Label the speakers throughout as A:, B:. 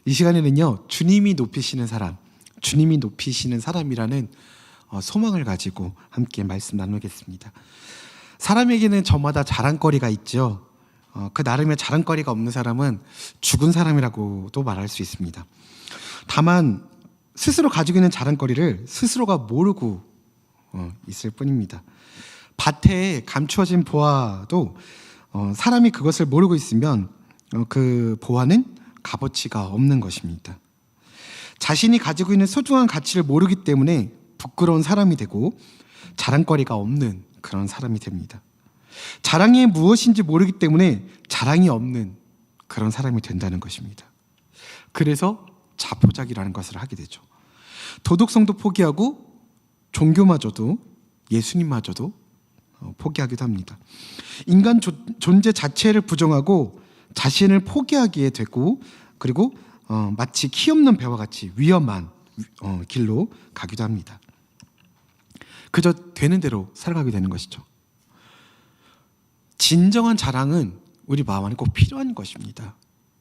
A: 이 시간에는요, 주님이 높이시는 사람이라는 소망을 가지고 함께 말씀 나누겠습니다. 사람에게는 저마다 자랑거리가 있죠. 그 나름의 자랑거리가 없는 사람은 죽은 사람이라고도 말할 수 있습니다. 다만 스스로 가지고 있는 자랑거리를 스스로가 모르고 있을 뿐입니다. 밭에 감추어진 보화도 사람이 그것을 모르고 있으면 그 보화는 값어치가 없는 것입니다. 자신이 가지고 있는 소중한 가치를 모르기 때문에 부끄러운 사람이 되고 자랑거리가 없는 그런 사람이 됩니다. 자랑이 무엇인지 모르기 때문에 자랑이 없는 그런 사람이 된다는 것입니다. 그래서 자포자기라는 것을 하게 되죠. 도덕성도 포기하고 종교마저도 예수님마저도 포기하기도 합니다. 인간 존재 자체를 부정하고 자신을 포기하게 되고, 그리고 마치 키 없는 배와 같이 위험한 길로 가기도 합니다. 그저 되는 대로 살아가게 되는 것이죠. 진정한 자랑은 우리 마음 안에 꼭 필요한 것입니다.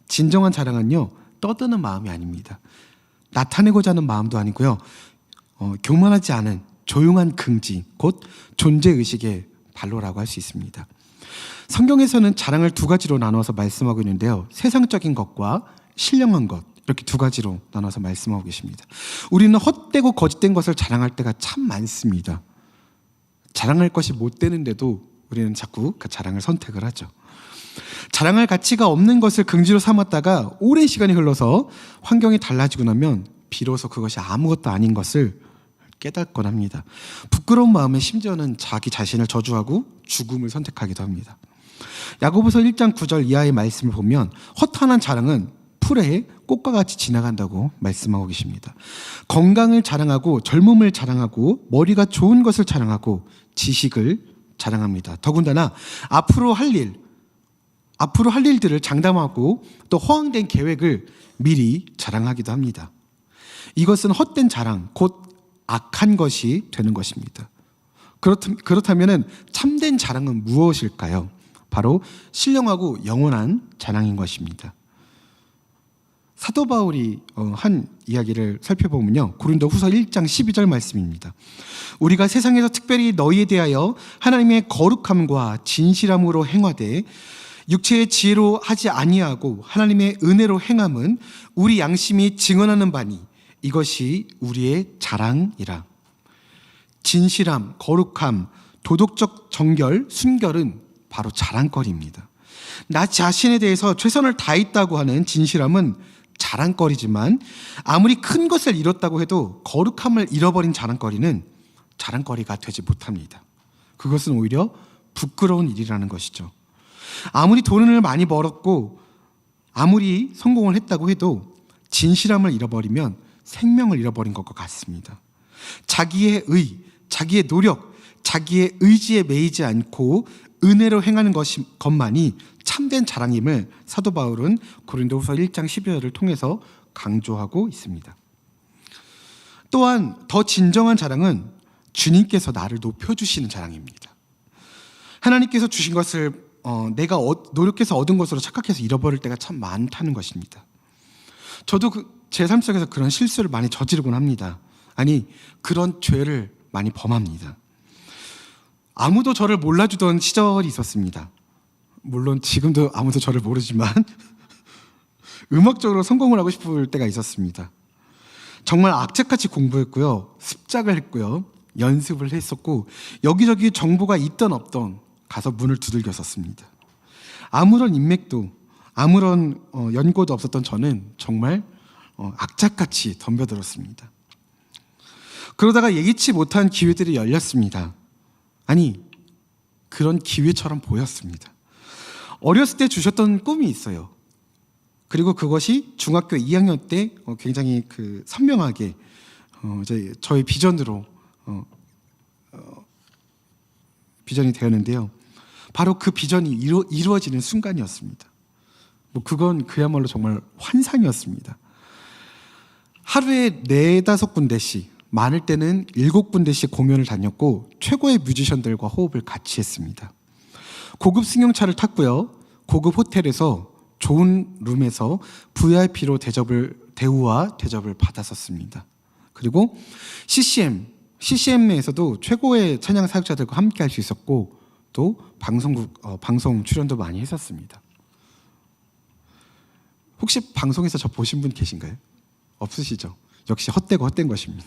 A: 진정한 자랑은요, 떠드는 마음이 아닙니다. 나타내고자 하는 마음도 아니고요, 교만하지 않은 조용한 긍지, 곧 존재의식의 발로라고 할 수 있습니다. 성경에서는 자랑을 두 가지로 나눠서 말씀하고 있는데요, 세상적인 것과 신령한 것, 이렇게 두 가지로 나눠서 말씀하고 계십니다. 우리는 헛되고 거짓된 것을 자랑할 때가 참 많습니다. 자랑할 것이 못 되는데도 우리는 자꾸 그 자랑을 선택을 하죠. 자랑할 가치가 없는 것을 긍지로 삼았다가 오랜 시간이 흘러서 환경이 달라지고 나면 비로소 그것이 아무것도 아닌 것을 깨닫곤 합니다. 부끄러운 마음에 심지어는 자기 자신을 저주하고 죽음을 선택하기도 합니다. 야고보서 1장 9절 이하의 말씀을 보면 허탄한 자랑은 풀의 꽃과 같이 지나간다고 말씀하고 계십니다. 건강을 자랑하고 젊음을 자랑하고 머리가 좋은 것을 자랑하고 지식을 자랑합니다. 더군다나 앞으로 할 일들을 장담하고 또 허황된 계획을 미리 자랑하기도 합니다. 이것은 헛된 자랑, 곧 악한 것이 되는 것입니다. 그렇다면 참된 자랑은 무엇일까요? 바로 신령하고 영원한 자랑인 것입니다. 사도 바울이 한 이야기를 살펴보면요, 고린도후서 1장 12절 말씀입니다. 우리가 세상에서 특별히 너희에 대하여 하나님의 거룩함과 진실함으로 행하되 육체의 지혜로 하지 아니하고 하나님의 은혜로 행함은 우리 양심이 증언하는 바니 이것이 우리의 자랑이라. 진실함, 거룩함, 도덕적 정결, 순결은 바로 자랑거리입니다. 나 자신에 대해서 최선을 다했다고 하는 진실함은 자랑거리지만 아무리 큰 것을 이뤘다고 해도 거룩함을 잃어버린 자랑거리는 자랑거리가 되지 못합니다. 그것은 오히려 부끄러운 일이라는 것이죠. 아무리 돈을 많이 벌었고 아무리 성공을 했다고 해도 진실함을 잃어버리면 생명을 잃어버린 것과 같습니다. 자기의 자기의 노력, 자기의 의지에 매이지 않고 은혜로 행하는 것만이 참된 자랑임을 사도 바울은 고린도후서 1장 12절을 통해서 강조하고 있습니다. 또한 더 진정한 자랑은 주님께서 나를 높여주시는 자랑입니다. 하나님께서 주신 것을 내가 노력해서 얻은 것으로 착각해서 잃어버릴 때가 참 많다는 것입니다. 저도 제 삶 속에서 그런 실수를 많이 저지르곤 합니다. 아니, 그런 죄를 많이 범합니다. 아무도 저를 몰라주던 시절이 있었습니다. 물론 지금도 아무도 저를 모르지만 음악적으로 성공을 하고 싶을 때가 있었습니다. 정말 악착같이 공부했고요, 습작을 했고요, 연습을 했었고 여기저기 정보가 있던 없던 가서 문을 두들겼었습니다. 아무런 인맥도 아무런 연고도 없었던 저는 정말 악착같이 덤벼들었습니다. 그러다가 예기치 못한 기회들이 열렸습니다. 아니, 그런 기회처럼 보였습니다. 어렸을 때 주셨던 꿈이 있어요. 그리고 그것이 중학교 2학년 때 굉장히 선명하게 이제 저의 비전으로 비전이 되었는데요. 바로 그 비전이 이루어지는 순간이었습니다. 그건 그야말로 정말 환상이었습니다. 하루에 4-5군데씩, 많을 때는 7군데씩 공연을 다녔고 최고의 뮤지션들과 호흡을 같이 했습니다. 고급 승용차를 탔고요, 고급 호텔에서 좋은 룸에서 VIP로 대우와 대접을 받았었습니다. 그리고 CCM 내에서도 최고의 찬양 사역자들과 함께 할 수 있었고 또 방송 출연도 많이 했었습니다. 혹시 방송에서 저 보신 분 계신가요? 없으시죠? 역시 헛된 것입니다.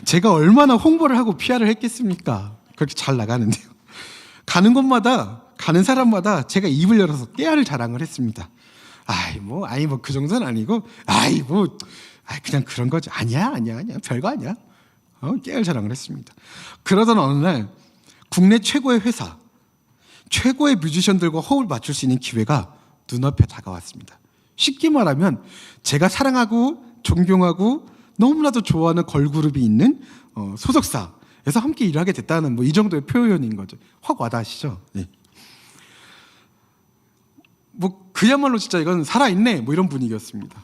A: 제가 얼마나 홍보를 하고 PR을 했겠습니까? 그렇게 잘 나가는데요. 가는 곳마다 가는 사람마다 제가 입을 열어서 깨알을 자랑을 했습니다. 그 정도는 아니고 그냥 그런 거지. 아니야 별거 아니야. 깨알 자랑을 했습니다. 그러던 어느 날 국내 최고의 회사, 최고의 뮤지션들과 호흡을 맞출 수 있는 기회가 눈앞에 다가왔습니다. 쉽게 말하면 제가 사랑하고 존경하고 너무나도 좋아하는 걸그룹이 있는 소속사에서 함께 일하게 됐다는 이 정도의 표현인 거죠. 확 와닿으시죠? 네. 그야말로 진짜 이건 살아있네 이런 분위기였습니다.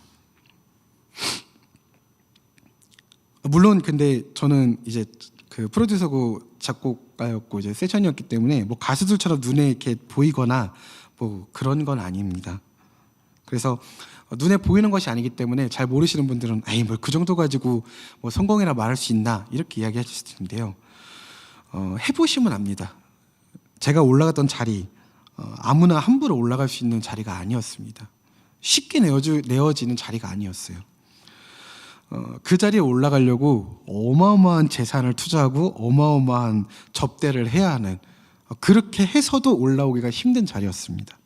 A: 물론 근데 저는 이제 그 프로듀서고 작곡가였고 이제 세션이었기 때문에 가수들처럼 눈에 이렇게 보이거나 그런 건 아닙니다. 그래서 눈에 보이는 것이 아니기 때문에 잘 모르시는 분들은 그 정도 가지고 성공이라 말할 수 있나 이렇게 이야기하실 텐데요. 해보시면 압니다. 제가 올라갔던 자리 아무나 함부로 올라갈 수 있는 자리가 아니었습니다. 쉽게 내어지는 자리가 아니었어요. 그 자리에 올라가려고 어마어마한 재산을 투자하고 어마어마한 접대를 해야 하는, 그렇게 해서도 올라오기가 힘든 자리였습니다.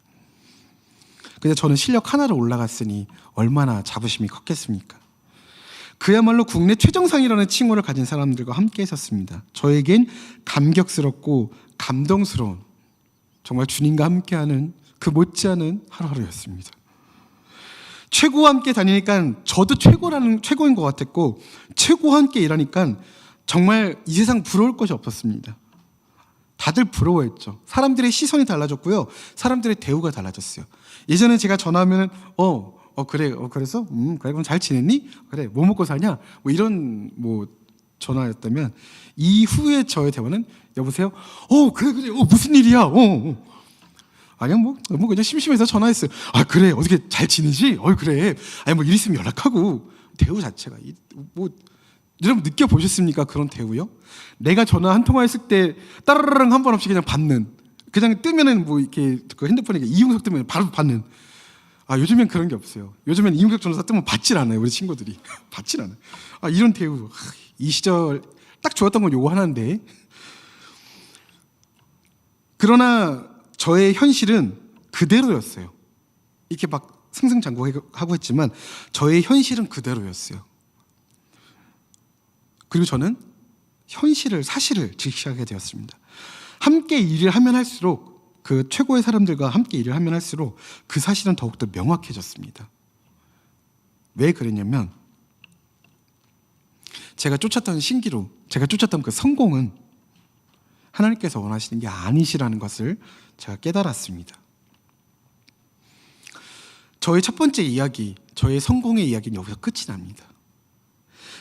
A: 근데 저는 실력 하나로 올라갔으니 얼마나 자부심이 컸겠습니까? 그야말로 국내 최정상이라는 칭호를 가진 사람들과 함께 했었습니다. 저에겐 감격스럽고 감동스러운, 정말 주님과 함께하는 그 못지않은 하루하루였습니다. 최고와 함께 다니니까 저도 최고인 것 같았고, 최고와 함께 일하니까 정말 이 세상 부러울 것이 없었습니다. 다들 부러워했죠. 사람들의 시선이 달라졌고요. 사람들의 대우가 달라졌어요. 예전에 제가 전화하면 그래, 그래서 그래, 그럼 잘 지냈니? 그래, 뭐 먹고 사냐? 이런 전화였다면, 이후에 저의 대화는 여보세요? 그래, 무슨 일이야? 아니야, 그냥 심심해서 전화했어요. 그래, 어떻게 잘 지내지? 그래. 일 있으면 연락하고. 대우 자체가 여러분 느껴보셨습니까? 그런 대우요? 내가 전화 한 통화했을 때 따라랑 한 번 없이 그냥 받는, 그냥 뜨면은 이렇게 그 핸드폰에 이용석 뜨면 바로 받는. 요즘엔 그런 게 없어요. 요즘엔 이용석 전화사 뜨면 받질 않아요. 우리 친구들이 받질 않아요. 이런 대우, 이 시절 딱 좋았던 건 요거 하나인데. 그러나 저의 현실은 그대로였어요. 이렇게 승승장구하고 했지만 저의 현실은 그대로였어요. 그리고 저는 사실을 직시하게 되었습니다. 함께 일을 하면 할수록, 그 최고의 사람들과 함께 일을 하면 할수록 그 사실은 더욱더 명확해졌습니다. 왜 그랬냐면, 제가 쫓았던 신기루, 제가 쫓았던 그 성공은 하나님께서 원하시는 게 아니시라는 것을 제가 깨달았습니다. 저의 첫 번째 이야기, 저의 성공의 이야기는 여기서 끝이 납니다.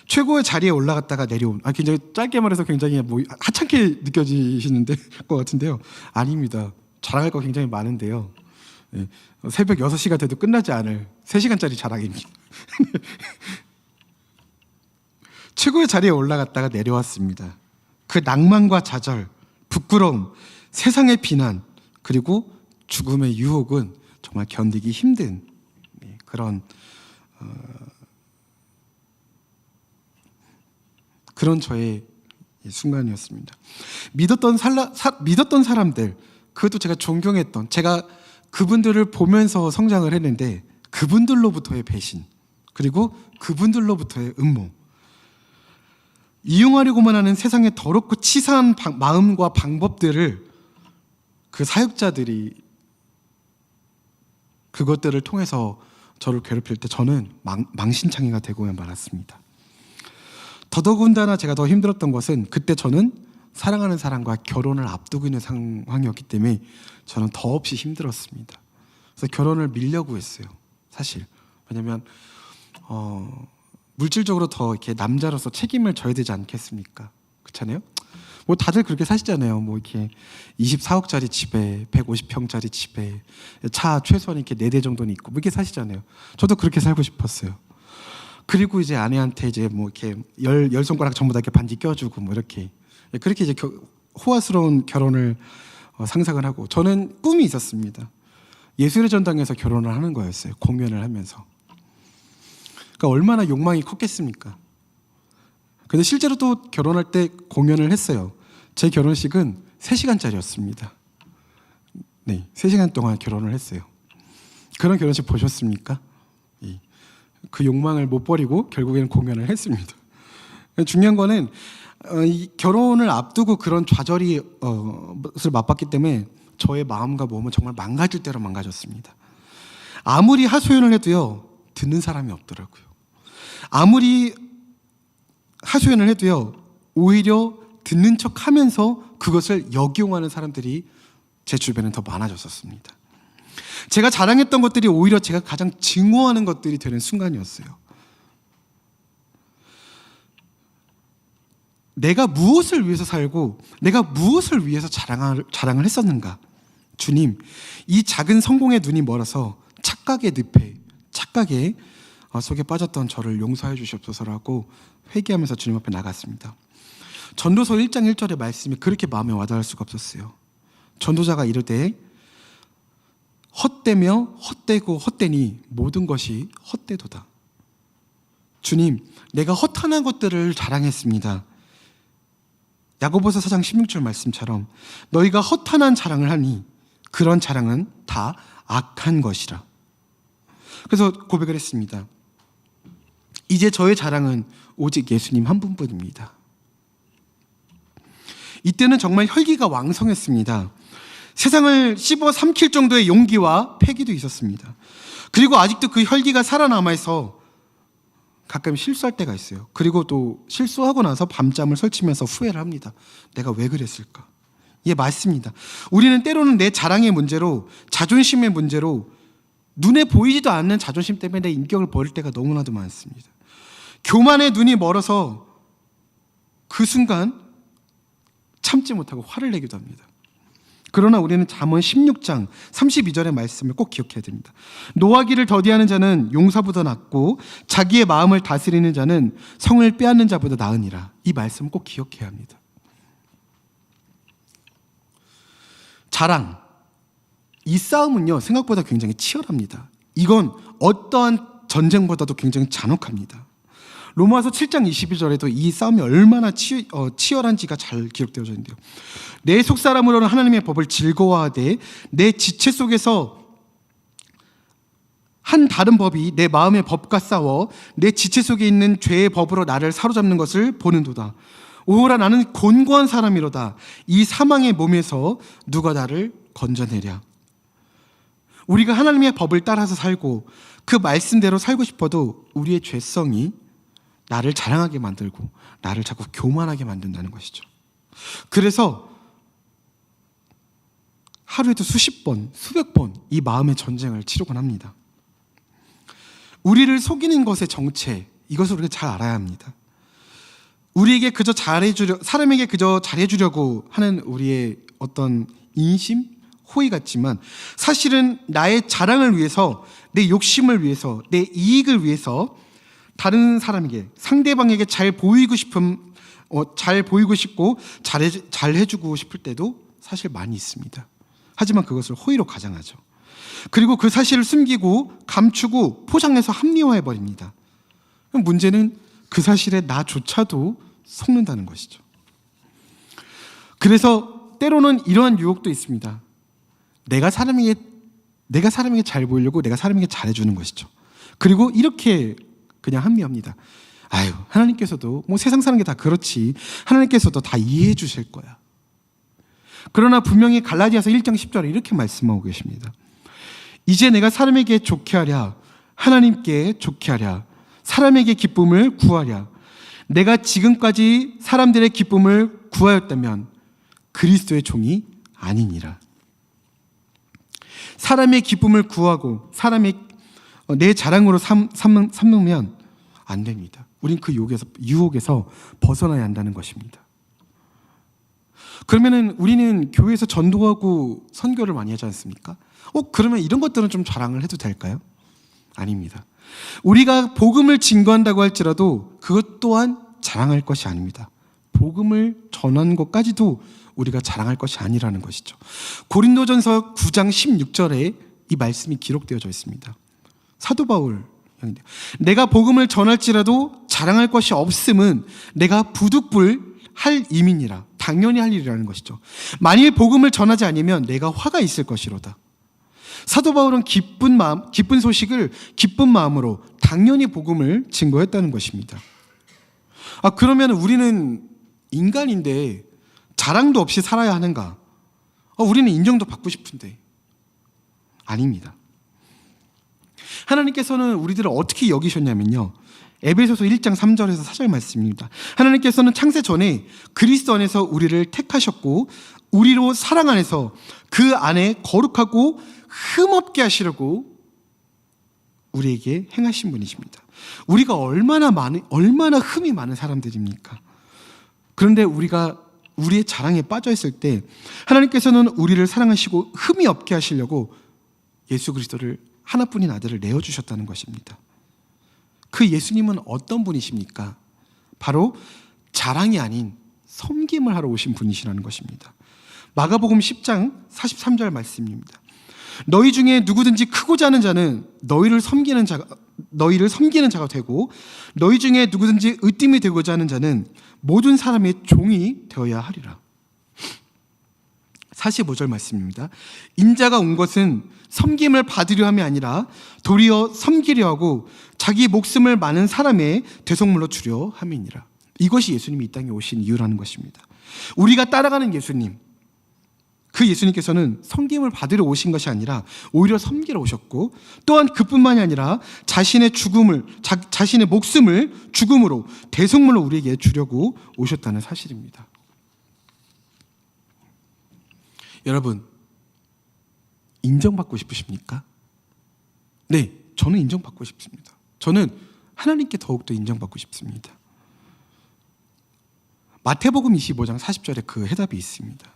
A: 최고의 자리에 올라갔다가 내려온, 굉장히 짧게 말해서 굉장히 하찮게 느껴지시는데 것 같은데요. 아닙니다. 자랑할 거 굉장히 많은데요. 새벽 6시가 돼도 끝나지 않을 3시간짜리 자랑입니다. 최고의 자리에 올라갔다가 내려왔습니다. 그 낭만과 좌절, 부끄러움, 세상의 비난, 그리고 죽음의 유혹은 정말 견디기 힘든 그런 저의 순간이었습니다. 믿었던 사람들, 그것도 제가 존경했던, 제가 그분들을 보면서 성장을 했는데 그분들로부터의 배신, 그리고 그분들로부터의 음모, 이용하려고만 하는 세상의 더럽고 치사한 마음과 방법들을 그 사역자들이 그것들을 통해서 저를 괴롭힐 때 저는 망신창이가 되고야 말았습니다. 더더군다나 제가 더 힘들었던 것은, 그때 저는 사랑하는 사람과 결혼을 앞두고 있는 상황이었기 때문에 저는 더없이 힘들었습니다. 그래서 결혼을 미려고 했어요, 사실. 왜냐면 물질적으로 더 이렇게 남자로서 책임을 져야 되지 않겠습니까? 그렇잖아요? 뭐 다들 그렇게 사시잖아요. 뭐 이렇게 24억짜리 집에 150평짜리 집에 차 최소한 이렇게 4대 정도는 있고 뭐 이렇게 사시잖아요. 저도 그렇게 살고 싶었어요. 그리고 이제 아내한테 이제 뭐 이렇게 열 손가락 전부 다 이렇게 반지 껴주고 뭐 이렇게 그렇게 이제 호화스러운 결혼을 상상을 하고, 저는 꿈이 있었습니다. 예술의 전당에서 결혼을 하는 거였어요. 공연을 하면서. 그러니까 얼마나 욕망이 컸겠습니까? 근데 실제로 또 결혼할 때 공연을 했어요. 제 결혼식은 3시간짜리였습니다. 네, 3시간 동안 결혼을 했어요. 그런 결혼식 보셨습니까? 그 욕망을 못 버리고 결국에는 공연을 했습니다. 중요한 거는 이 결혼을 앞두고 그런 좌절이 것을 맛봤기 때문에 저의 마음과 몸은 정말 망가질 대로 망가졌습니다. 아무리 하소연을 해도요, 듣는 사람이 없더라고요. 아무리 하소연을 해도요, 오히려 듣는 척하면서 그것을 역이용하는 사람들이 제 주변엔 더 많아졌었습니다. 제가 자랑했던 것들이 오히려 제가 가장 증오하는 것들이 되는 순간이었어요. 내가 무엇을 위해서 살고 내가 무엇을 위해서 자랑을 했었는가? 주님, 이 작은 성공의 눈이 멀어서 착각의 늪에, 착각의 속에 빠졌던 저를 용서해 주시옵소서라고 회개하면서 주님 앞에 나갔습니다. 전도서 1장 1절의 말씀이 그렇게 마음에 와닿을 수가 없었어요. 전도자가 이르되 헛되며 헛되고 헛되니 모든 것이 헛되도다. 주님, 내가 허탄한 것들을 자랑했습니다. 야고보서 4장 16절 말씀처럼 너희가 허탄한 자랑을 하니 그런 자랑은 다 악한 것이라. 그래서 고백을 했습니다. 이제 저의 자랑은 오직 예수님 한 분뿐입니다. 이때는 정말 혈기가 왕성했습니다. 세상을 씹어 삼킬 정도의 용기와 패기도 있었습니다. 그리고 아직도 그 혈기가 살아남아서 가끔 실수할 때가 있어요. 그리고 또 실수하고 나서 밤잠을 설치면서 후회를 합니다. 내가 왜 그랬을까? 예, 맞습니다. 우리는 때로는 내 자랑의 문제로, 자존심의 문제로, 눈에 보이지도 않는 자존심 때문에 내 인격을 버릴 때가 너무나도 많습니다. 교만의 눈이 멀어서 그 순간 참지 못하고 화를 내기도 합니다. 그러나 우리는 잠언 16장 32절의 말씀을 꼭 기억해야 됩니다. 노하기를 더디하는 자는 용사보다 낫고 자기의 마음을 다스리는 자는 성을 빼앗는 자보다 나으니라. 이 말씀을 꼭 기억해야 합니다. 자랑, 이 싸움은요 생각보다 굉장히 치열합니다. 이건 어떠한 전쟁보다도 굉장히 잔혹합니다. 로마서 7장 22절에도 이 싸움이 얼마나 치열한지가 잘 기록되어져 있는데요. 내 속사람으로는 하나님의 법을 즐거워하되 내 지체 속에서 한 다른 법이 내 마음의 법과 싸워 내 지체 속에 있는 죄의 법으로 나를 사로잡는 것을 보는도다. 오호라, 나는 곤고한 사람이로다. 이 사망의 몸에서 누가 나를 건져내랴. 우리가 하나님의 법을 따라서 살고 그 말씀대로 살고 싶어도 우리의 죄성이 나를 자랑하게 만들고 나를 자꾸 교만하게 만든다는 것이죠. 그래서 하루에도 수십 번, 수백 번 이 마음의 전쟁을 치르곤 합니다. 우리를 속이는 것의 정체, 이것을 우리가 잘 알아야 합니다. 우리에게 그저 사람에게 그저 잘해주려고 하는 우리의 어떤 인심, 호의 같지만 사실은 나의 자랑을 위해서, 내 욕심을 위해서, 내 이익을 위해서 다른 사람에게, 상대방에게 잘 보이고 싶고 잘 해주고 싶을 때도 사실 많이 있습니다. 하지만 그것을 호의로 가장하죠. 그리고 그 사실을 숨기고 감추고 포장해서 합리화해버립니다. 문제는 그 사실에 나조차도 속는다는 것이죠. 그래서 때로는 이러한 유혹도 있습니다. 내가 사람에게 잘 보이려고 내가 사람에게 잘해주는 것이죠. 그리고 이렇게 그냥 합리화합니다. 아유, 하나님께서도 뭐 세상 사는 게 다 그렇지. 하나님께서도 다 이해해 주실 거야. 그러나 분명히 갈라디아서 1장 10절에 이렇게 말씀하고 계십니다. 이제 내가 사람에게 좋게 하랴, 하나님께 좋게 하랴, 사람에게 기쁨을 구하랴. 내가 지금까지 사람들의 기쁨을 구하였다면 그리스도의 종이 아니니라. 사람의 기쁨을 구하고 내 자랑으로 삼으면 안 됩니다. 우린 그 유혹에서 벗어나야 한다는 것입니다. 그러면은 우리는 교회에서 전도하고 선교를 많이 하지 않습니까? 그러면 이런 것들은 좀 자랑을 해도 될까요? 아닙니다. 우리가 복음을 증거한다고 할지라도 그것 또한 자랑할 것이 아닙니다. 복음을 전한 것까지도 우리가 자랑할 것이 아니라는 것이죠. 고린도전서 9장 16절에 이 말씀이 기록되어져 있습니다. 사도 바울, 내가 복음을 전할지라도 자랑할 것이 없음은 내가 부득불 할 임이니라. 당연히 할 일이라는 것이죠. 만일 복음을 전하지 않으면 내가 화가 있을 것이로다. 사도 바울은 기쁜 소식을 기쁜 마음으로 당연히 복음을 증거했다는 것입니다. 그러면 우리는 인간인데 자랑도 없이 살아야 하는가? 우리는 인정도 받고 싶은데. 아닙니다. 하나님께서는 우리들을 어떻게 여기셨냐면요, 에베소서 1장 3절에서 4절 말씀입니다. 하나님께서는 창세 전에 그리스도 안에서 우리를 택하셨고 우리로 사랑 안에서 그 안에 거룩하고 흠없게 하시려고 우리에게 행하신 분이십니다. 우리가 얼마나 흠이 많은 사람들입니까? 그런데 우리가 우리의 자랑에 빠져 있을 때 하나님께서는 우리를 사랑하시고 흠이 없게 하시려고 예수 그리스도를 하나뿐인 아들을 내어주셨다는 것입니다. 그 예수님은 어떤 분이십니까? 바로 자랑이 아닌 섬김을 하러 오신 분이시라는 것입니다. 마가복음 10장 43절 말씀입니다. 너희 중에 누구든지 크고자 하는 자는 너희를 섬기는 자가 되고 너희 중에 누구든지 으뜸이 되고자 하는 자는 모든 사람의 종이 되어야 하리라. 45절 말씀입니다. 인자가 온 것은 섬김을 받으려 함이 아니라 도리어 섬기려 하고 자기 목숨을 많은 사람의 대속물로 주려 함이니라. 이것이 예수님이 이 땅에 오신 이유라는 것입니다. 우리가 따라가는 예수님, 그 예수님께서는 섬김을 받으러 오신 것이 아니라 오히려 섬기러 오셨고, 또한 그뿐만이 아니라 자신의 목숨을 죽음으로 대속물로 우리에게 주려고 오셨다는 사실입니다. 여러분, 인정받고 싶으십니까? 네, 저는 인정받고 싶습니다. 저는 하나님께 더욱더 인정받고 싶습니다. 마태복음 25장 40절에 그 해답이 있습니다.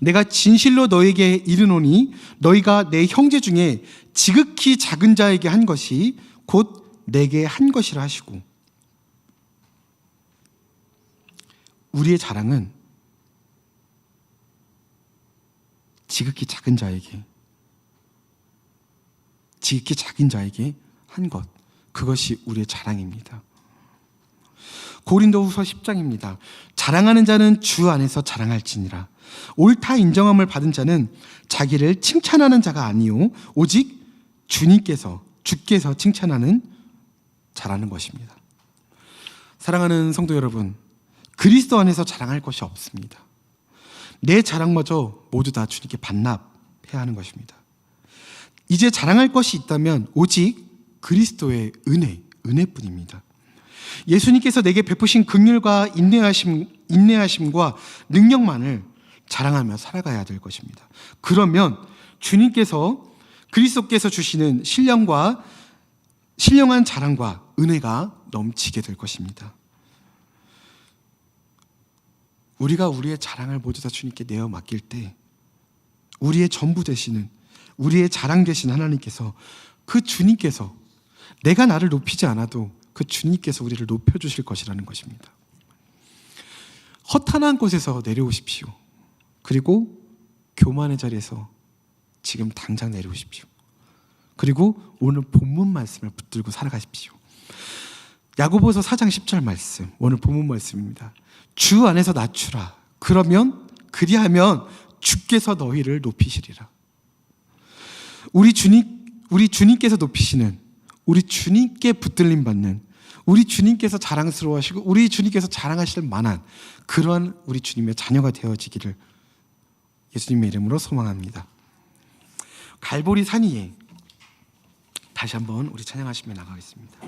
A: 내가 진실로 너에게 이르노니 너희가 내 형제 중에 지극히 작은 자에게 한 것이 곧 내게 한 것이라 하시고, 우리의 자랑은 지극히 작은 자에게 한 것, 그것이 우리의 자랑입니다. 고린도후서 10장입니다. 자랑하는 자는 주 안에서 자랑할지니라. 옳다 인정함을 받은 자는 자기를 칭찬하는 자가 아니요 오직 주께서 칭찬하는 자라는 것입니다. 사랑하는 성도 여러분, 그리스도 안에서 자랑할 것이 없습니다. 내 자랑마저 모두 다 주님께 반납해야 하는 것입니다. 이제 자랑할 것이 있다면 오직 그리스도의 은혜뿐입니다. 예수님께서 내게 베푸신 긍휼과 인내하심과 능력만을 자랑하며 살아가야 될 것입니다. 그러면 주님께서 그리스도께서 주시는 신령한 자랑과 은혜가 넘치게 될 것입니다. 우리가 우리의 자랑을 모두 다 주님께 내어 맡길 때 우리의 전부 되시는, 우리의 자랑 되신 하나님께서, 그 주님께서, 내가 나를 높이지 않아도 그 주님께서 우리를 높여주실 것이라는 것입니다. 허탄한 곳에서 내려오십시오. 그리고 교만의 자리에서 지금 당장 내려오십시오. 그리고 오늘 본문 말씀을 붙들고 살아가십시오. 야고보서 4장 10절 말씀, 오늘 본문 말씀입니다. 주 안에서 낮추라. 그리하면 주께서 너희를 높이시리라. 우리 주님께서 높이시는, 우리 주님께 붙들림 받는, 우리 주님께서 자랑스러워하시고 우리 주님께서 자랑하실 만한 그러한 우리 주님의 자녀가 되어지기를 예수님의 이름으로 소망합니다. 갈보리 산 위에 다시 한번 우리 찬양하시며 나가겠습니다.